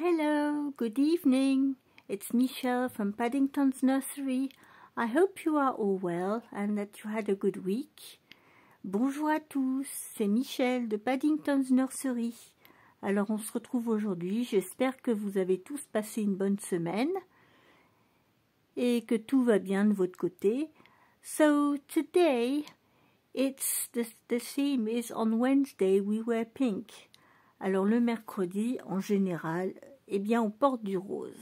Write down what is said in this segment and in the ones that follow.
Hello, good evening. It's Michelle from Paddington's Nursery. I hope you are all well and that you had a good week. Bonjour à tous, c'est Michelle de Paddington's Nursery. Alors on se retrouve aujourd'hui, j'espère que vous avez tous passé une bonne semaine et que tout va bien de votre côté. So today, it's the theme is on Wednesday we wear pink. Alors le mercredi, en général, eh bien on porte du rose.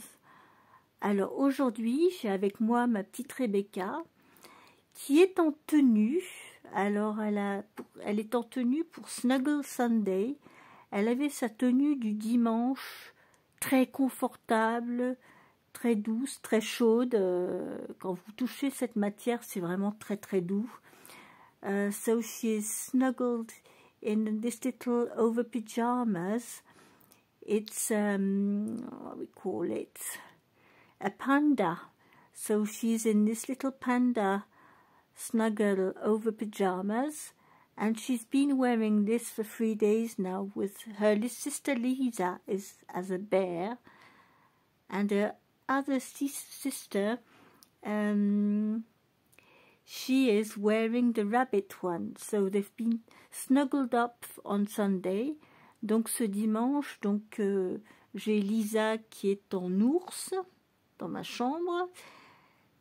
Alors aujourd'hui, j'ai avec moi ma petite Rebecca, qui est en tenue. Alors elle est en tenue pour Snuggle Sunday. Elle avait sa tenue du dimanche, très confortable, très douce, très chaude. Quand vous touchez cette matière, c'est vraiment très très doux. So she is snuggled in this little over pajamas. It's what we call it, a panda. So she's in this little panda snuggle over pajamas, and she's been wearing this for 3 days now with her sister Lisa as a bear, and her other sister she is wearing the rabbit one. So they've been snuggled up on Sunday. Donc ce dimanche, j'ai Lisa qui est en ours dans ma chambre.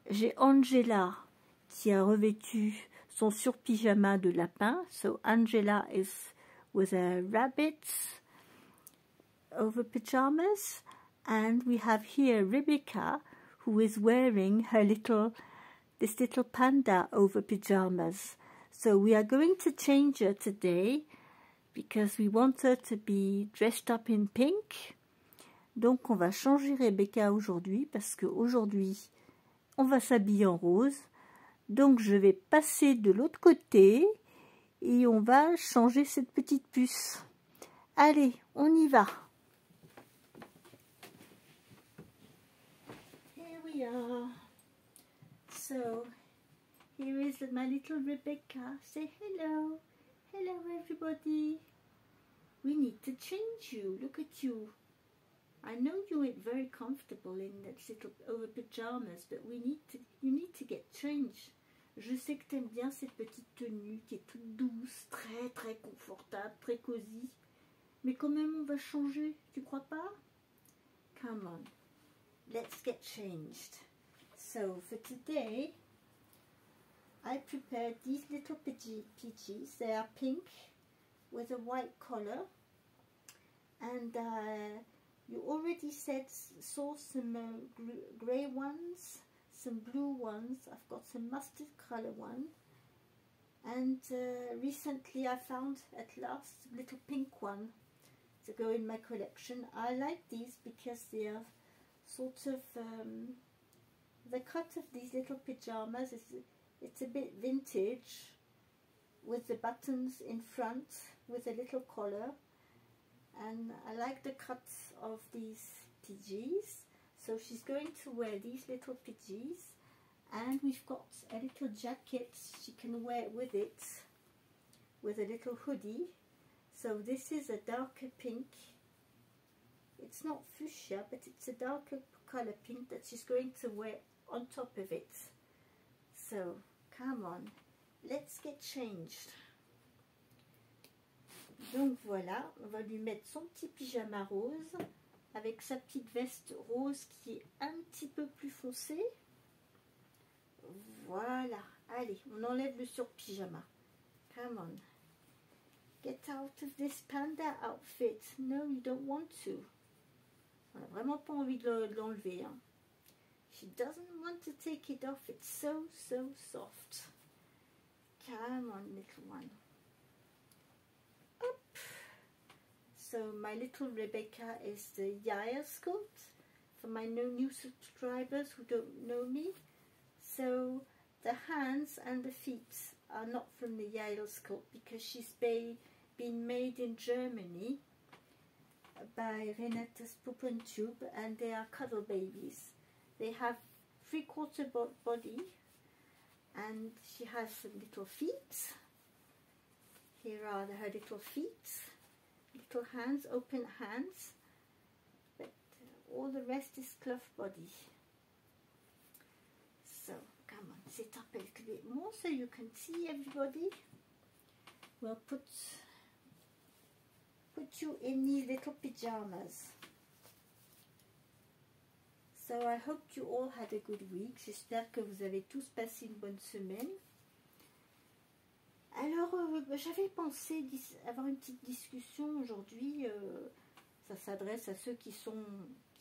J'ai Angela qui a revêtu son surpyjama de lapin. So Angela is with a rabbit over pajamas. And we have here Rebecca, who is wearing her this little panda over pajamas. So we are going to change her today because we want her to be dressed up in pink. Donc on va changer Rebecca aujourd'hui parce qu'aujourd'hui on va s'habiller en rose. Donc je vais passer de l'autre côté et on va changer cette petite puce. Allez, on y va. Here we are. So, here is my little Rebecca. Say hello. Hello, everybody. We need to change you. Look at you. I know you ain't very comfortable in that little over pajamas, but you need to get changed. Je sais que t'aimes bien cette petite tenue qui est toute douce, très très confortable, très cosy. Mais quand même, on va changer. Tu crois pas? Come on. Let's get changed. So for today, I prepared these little PGs. They are pink with a white collar, and you already saw some grey ones, some blue ones. I've got some mustard colour one, and recently I found at last a little pink one to go in my collection. I like these because they are sort of the cut of these little pajamas it's a bit vintage, with the buttons in front with a little collar, and I like the cuts of these PGs. So she's going to wear these little PGs, and we've got a little jacket she can wear with it, with a little hoodie. So this is a darker pink. It's not fuchsia, but it's a darker color pink that she's going to wear on top of it. So come on, let's get changed. Donc voilà, on va lui mettre son petit pyjama rose avec sa petite veste rose qui est un petit peu plus foncée. Voilà, allez, on enlève le surpyjama. Come on, get out of this panda outfit. No, you don't want to. On n'a vraiment pas envie de l'enlever, hein. She doesn't want to take it off. It's so soft. Come on, little one. Up. So my little Rebecca is the Yael sculpt for my new subscribers who don't know me. So the hands and the feet are not from the Yael sculpt because she's been made in Germany by Renate's Puppentube, and they are cuddle babies. They have 3/4 body, and she has some little feet. Here are her little feet, little hands, open hands. But all the rest is cloth body. So come on, sit up a little bit more so you can see everybody. We'll put you in these little pajamas. So I hope you all had a good week. J'espère que vous avez tous passé une bonne semaine. Alors, j'avais pensé avoir une petite discussion aujourd'hui. Ça s'adresse à ceux qui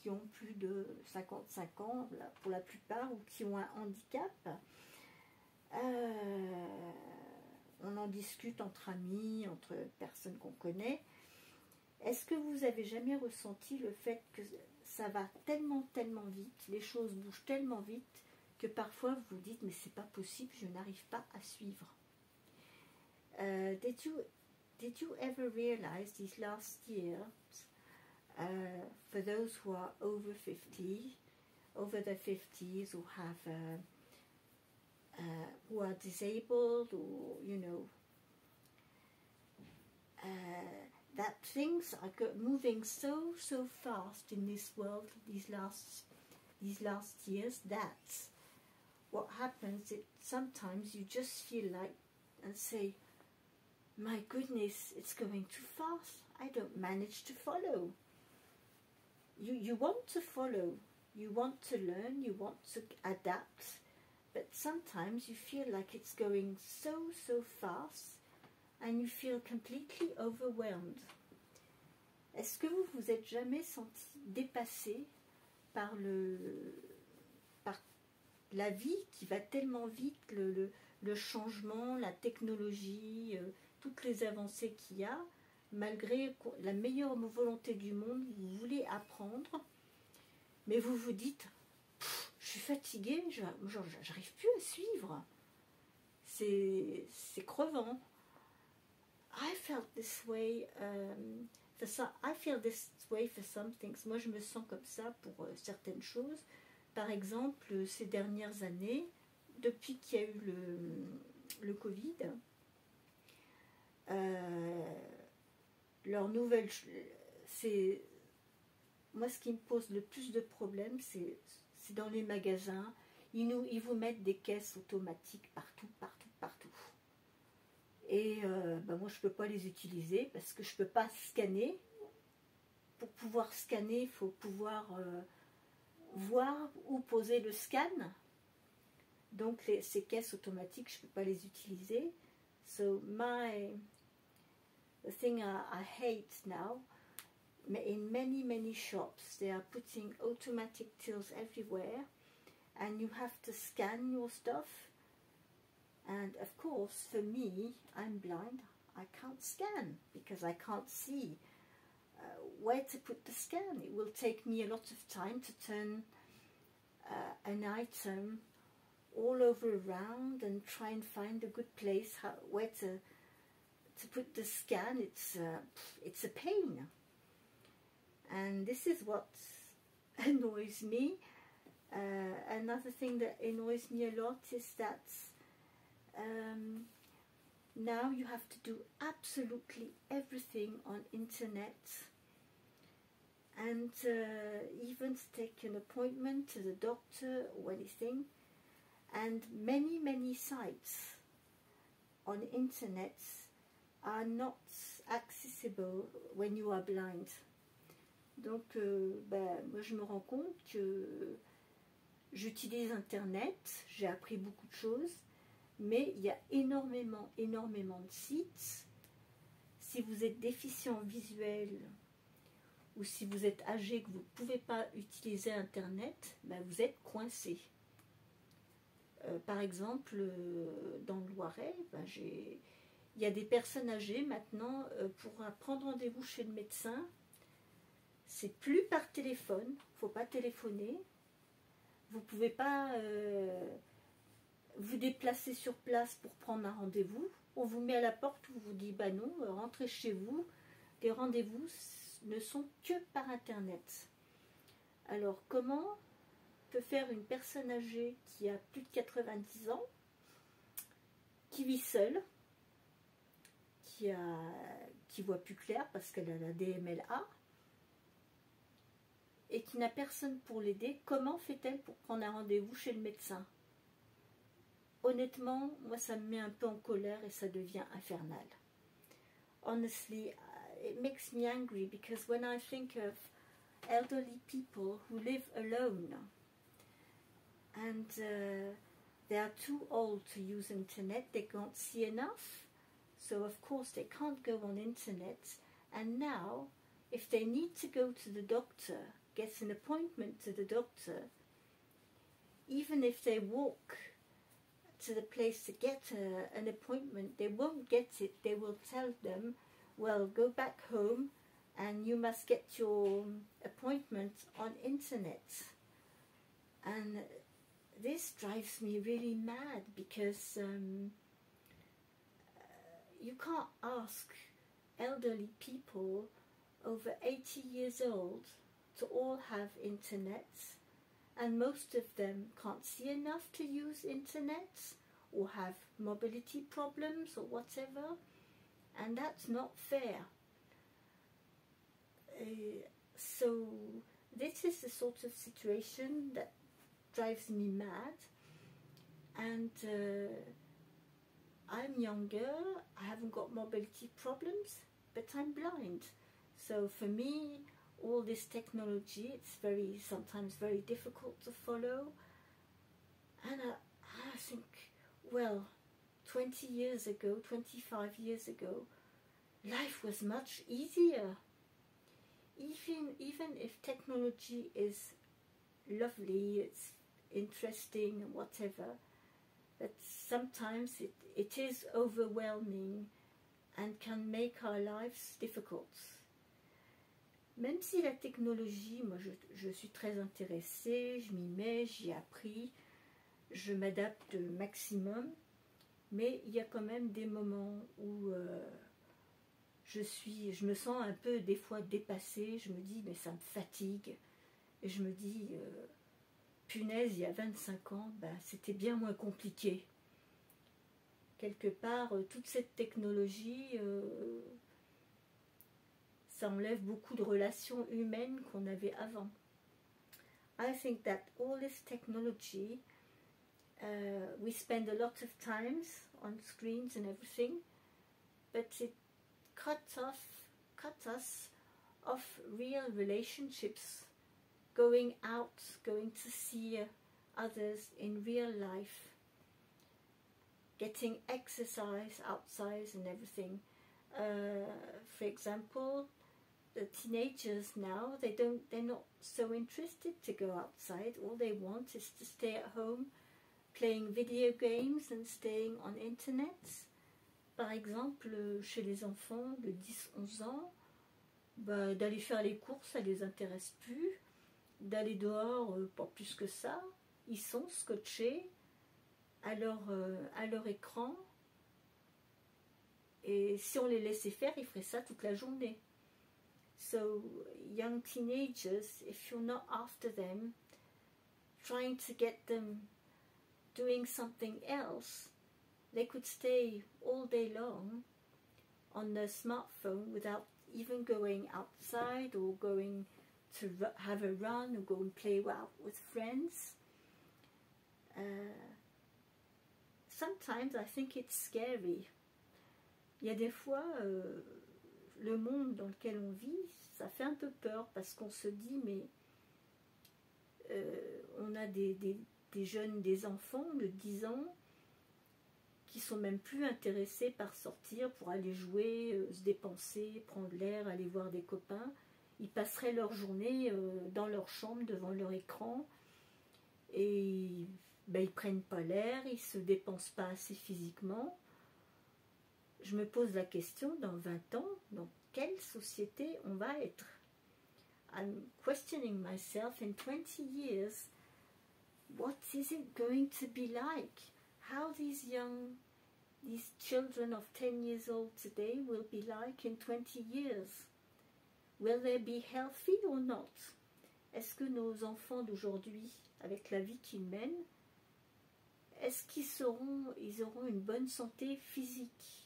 ont plus de 55 ans, pour la plupart, ou qui ont un handicap. On en discute entre amis, entre personnes qu'on connaît. Est-ce que vous avez jamais ressenti le fait que ça va tellement vite, les choses bougent tellement vite, que parfois vous vous dites, mais c'est pas possible, je n'arrive pas à suivre. Did you ever realize these last years, for those who are over the 50s, who are disabled, or that things are moving so fast in this world these last years, that what happens, sometimes you just feel like and say, my goodness, it's going too fast, I don't manage to follow. You want to follow, you want to learn, you want to adapt, but sometimes you feel like it's going so fast and you feel completely overwhelmed. Est-ce que vous vous êtes jamais senti dépassé par la vie qui va tellement vite, le changement, la technologie, toutes les avancées qu'il y a, malgré la meilleure volonté du monde, vous voulez apprendre, mais vous vous dites, je suis fatiguée, j'arrive plus à suivre, c'est crevant. I felt this way, I feel this way for some things. Moi, je me sens comme ça pour certaines choses. Par exemple, ces dernières années, depuis qu'il y a eu le Covid, leur nouvelle, moi, ce qui me pose le plus de problèmes, c'est dans les magasins. Ils vous mettent des caisses automatiques partout. Et moi, je ne peux pas les utiliser parce que je ne peux pas scanner. Pour pouvoir scanner, il faut pouvoir voir où poser le scan. Donc, ces caisses automatiques, je ne peux pas les utiliser. So, the thing I hate now, in many shops, they are putting automatic tills everywhere, and you have to scan your stuff. And of course, for me, I'm blind, I can't scan because I can't see where to put the scan. It will take me a lot of time to turn an item all over around and try and find a good place where to put the scan. It's a pain. And this is what annoys me. Another thing that annoys me a lot is that now you have to do absolutely everything on internet, and even to take an appointment to the doctor or anything, and many sites on internet are not accessible when you are blind. Donc moi je me rends compte que j'utilise internet, j'ai appris beaucoup de choses, mais il y a énormément de sites. Si vous êtes déficient visuel ou si vous êtes âgé que vous ne pouvez pas utiliser internet, vous êtes coincé. Par exemple, dans le Loiret, il y a des personnes âgées maintenant, pour prendre rendez-vous chez le médecin, c'est plus par téléphone, il ne faut pas téléphoner, vous ne pouvez pas vous déplacer sur place pour prendre un rendez-vous, on vous met à la porte, on vous dit non, rentrez chez vous, les rendez-vous ne sont que par internet. Alors comment peut faire une personne âgée qui a plus de 90 ans, qui vit seule, qui voit plus clair parce qu'elle a la DMLA, et qui qui n'a personne pour l'aider, comment fait-elle pour prendre un rendez-vous chez le médecin? Honnêtement, moi ça me met un peu en colère et ça devient infernal. Honestly, it makes me angry because when I think of elderly people who live alone and they are too old to use internet, they can't see enough, so of course they can't go on internet, and now if they need to go to the doctor, get an appointment to the doctor, even if they walk to the place to get an appointment, they won't get it. They will tell them, well, go back home and you must get your appointment on internet. And this drives me really mad because you can't ask elderly people over 80 years old to all have internet, and most of them can't see enough to use internet or have mobility problems or whatever, and that's not fair. So this is the sort of situation that drives me mad, and I'm younger, I haven't got mobility problems, but I'm blind. So for me, all this technology, it's sometimes very difficult to follow. And I think, well, 20 years ago, 25 years ago, life was much easier. Even if technology is lovely, it's interesting and whatever, but sometimes it is overwhelming and can make our lives difficult. Même si la technologie, moi je suis très intéressée, je m'y mets, j'y ai appris, je m'adapte au maximum, mais il y a quand même des moments où je me sens un peu des fois dépassée, je me dis mais ça me fatigue, et je me dis punaise, il y a 25 ans, ben, c'était bien moins compliqué. Quelque part, toute cette technologie, ça enlève beaucoup de relations humaines qu'on avait avant. I think that all this technology, we spend a lot of times on screens and everything, but it cut us off real relationships, going out, going to see others in real life, getting exercise outside and everything. For example, the teenagers now, they're not so interested to go outside. All they want is to stay at home playing video games and staying on internet. Par exemple, chez les enfants de 10-11 ans, bah, d'aller faire les courses, ça les intéresse plus. D'aller dehors, pas plus que ça. Ils sont scotchés à leur écran. Et si on les laissait faire, ils feraient ça toute la journée. So, young teenagers, if you're not after them, trying to get them doing something else, they could stay all day long on their smartphone without even going outside or going to have a run or go and play out with friends. Sometimes I think it's scary. Il y a des fois, le monde dans lequel on vit, ça fait un peu peur parce qu'on se dit, mais on a des jeunes, des enfants de 10 ans qui sont même plus intéressés par sortir pour aller jouer, se dépenser, prendre l'air, aller voir des copains. Ils passeraient leur journée dans leur chambre devant leur écran et ben, ils ne prennent pas l'air, ils ne se dépensent pas assez physiquement. Je me pose la question, dans 20 ans, dans quelle société on va être? I'm questioning myself in 20 years, what is it going to be like? How these children of 10 years old today will be like in 20 years? Will they be healthy or not? Est-ce que nos enfants d'aujourd'hui, avec la vie qu'ils mènent, est-ce qu'ils auront une bonne santé physique?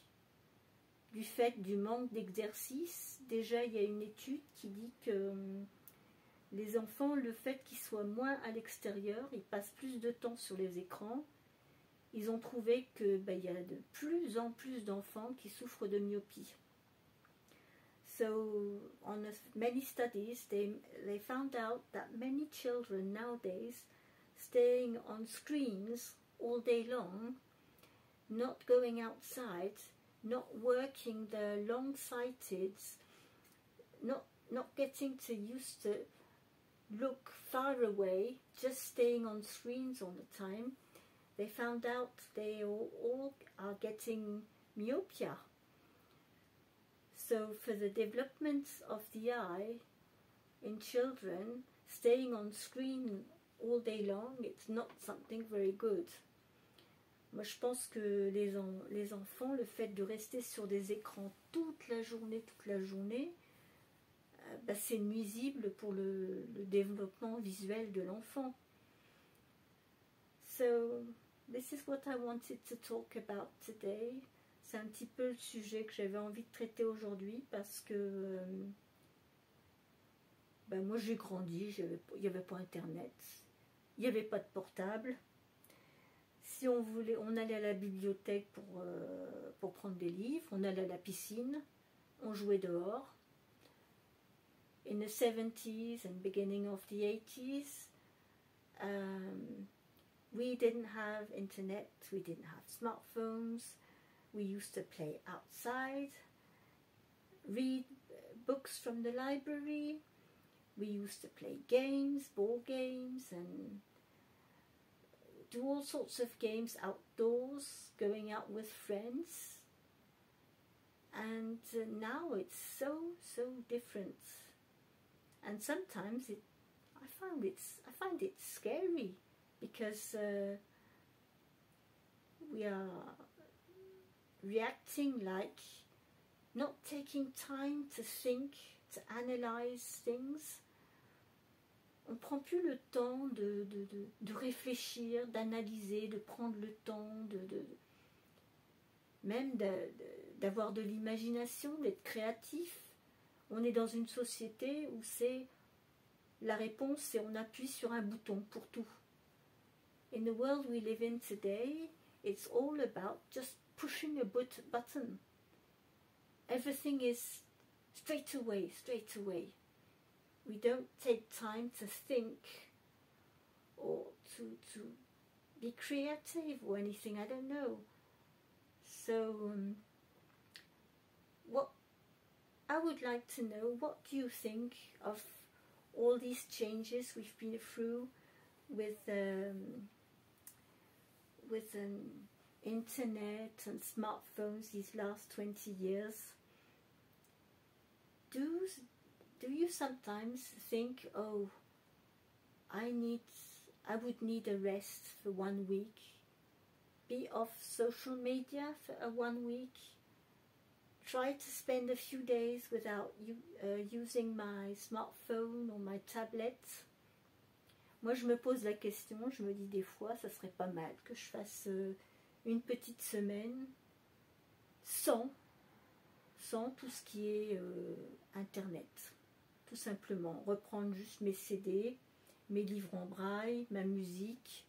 Du fait du manque d'exercice, déjà il y a une étude qui dit que Les enfants, le fait qu'ils soient moins à l'extérieur, ils passent plus de temps sur les écrans, ils ont trouvé que il y a de plus en plus d'enfants qui souffrent de myopie. So, on many studies, they found out that many children nowadays staying on screens all day long, not going outside, not working the long-sighted, not getting to used to look far away, just staying on screens all the time. They found out they all are getting myopia. So for the development of the eye in children, staying on screen all day long, it's not something very good. Moi je pense que les enfants, le fait de rester sur des écrans toute la journée, c'est nuisible pour le développement visuel de l'enfant. So, this is what I wanted to talk about today. C'est un petit peu le sujet que j'avais envie de traiter aujourd'hui parce que moi j'ai grandi, il n'y avait pas internet, il n'y avait pas de portable. Si on voulait, on allait à la bibliothèque pour prendre des livres, on allait à la piscine, on jouait dehors. In the 70s and beginning of the 80s, we didn't have internet, we didn't have smartphones, we used to play outside, read books from the library, we used to play games, ball games, and do all sorts of games outdoors, going out with friends. And now it's so different. And sometimes I find it scary because we are reacting like not taking time to think, to analyze things. On ne prend plus le temps de réfléchir, d'analyser, de prendre le temps même d'avoir de l'imagination, d'être créatif. On est dans une société où c'est la réponse, c'est on appuie sur un bouton pour tout. In the world we live in today, it's all about just pushing a button. Everything is straight away. We don't take time to think or to be creative or anything, I don't know. So, what I would like to know, what do you think of all these changes we've been through with internet and smartphones these last 20 years? Do you sometimes think, oh, I would need a rest for 1 week, be off social media for 1 week, try to spend a few days without using my smartphone or my tablet? Moi je me pose la question, je me dis des fois ça serait pas mal que je fasse une petite semaine sans tout ce qui est internet, tout simplement, reprendre juste mes CD, mes livres en braille, ma musique,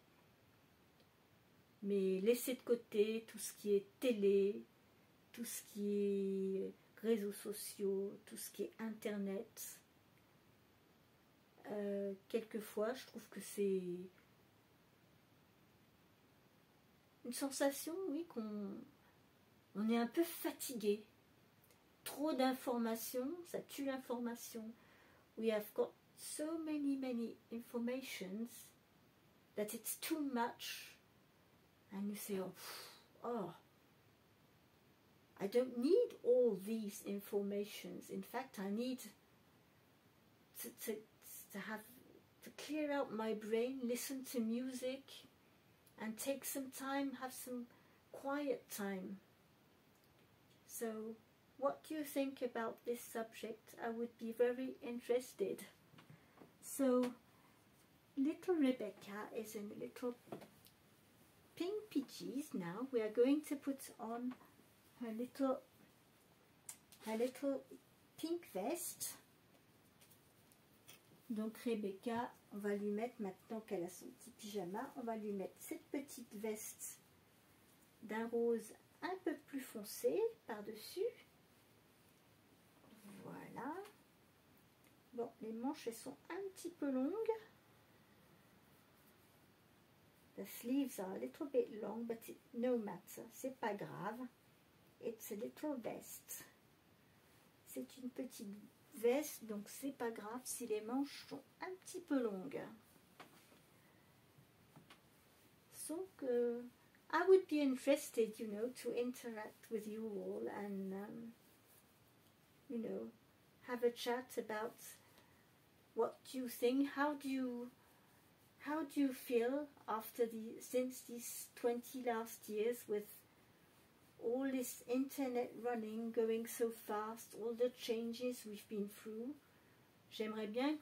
mais laisser de côté tout ce qui est télé, tout ce qui est réseaux sociaux, tout ce qui est internet. Quelquefois je trouve que c'est une sensation, oui, qu'on est un peu fatigué. Trop d'informations, ça tue l'information. We have got so many informations that it's too much, and you say, oh, I don't need all these informations. In fact, I need to clear out my brain, listen to music, and take some time, have some quiet time. So, what do you think about this subject? I would be very interested. So, little Rebecca is in little pink PJs now. We are going to put on her little pink vest. Donc Rebecca, on va lui mettre, maintenant qu'elle a son petit pyjama, on va lui mettre cette petite veste d'un rose un peu plus foncé par-dessus. Voilà. Bon, les manches, elles sont un petit peu longues. The sleeves are a little bit long, but no matter. C'est pas grave. It's a little vest. C'est une petite veste, donc c'est pas grave si les manches sont un petit peu longues. So I would be interested, you know, to interact with you all and, you know, have a chat about what you think. How do you feel after since these 20 last years with all this internet running, going so fast, all the changes we've been through? J'aimerais bien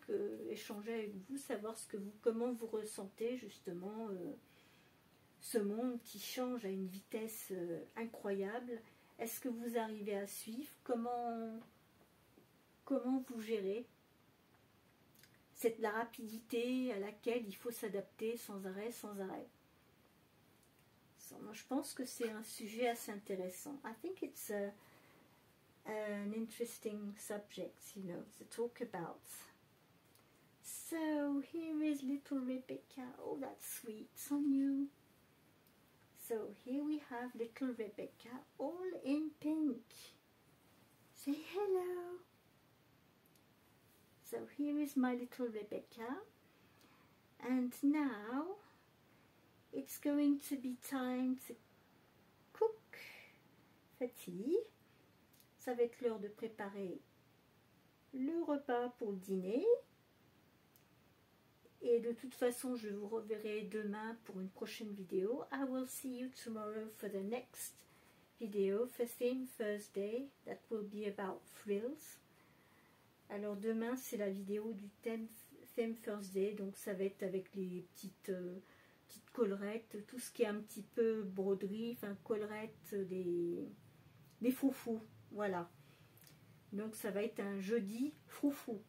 échanger avec vous, savoir comment vous ressentez justement ce monde qui change à une vitesse incroyable. Est-ce que vous arrivez à suivre? Comment vous gérez la rapidité à laquelle il faut s'adapter sans arrêt, Moi, je pense que c'est un sujet assez intéressant. I think it's an interesting subject, you know, to talk about. So here is little Rebecca. Oh, that's sweet on you. So here we have little Rebecca, all in pink. Say hello. So here is my little Rebecca. And now it's going to be time to cook for tea. Ça va être l'heure de préparer le repas pour le dîner. Et de toute façon, je vous reverrai demain pour une prochaine vidéo. I will see you tomorrow for the next video for Theme Thursday. That will be about frills. Alors demain, c'est la vidéo du Theme Thursday. Donc ça va être avec les petites collerettes, tout ce qui est un petit peu broderie, enfin collerettes, des froufrous. Voilà. Donc ça va être un jeudi froufrou.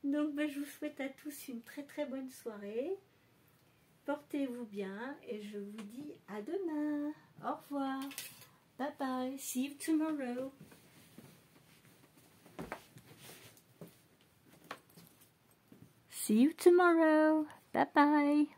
Donc ben, je vous souhaite à tous une très très bonne soirée. Portez-vous bien et je vous dis à demain. Au revoir. Bye bye. See you tomorrow. See you tomorrow. Bye bye.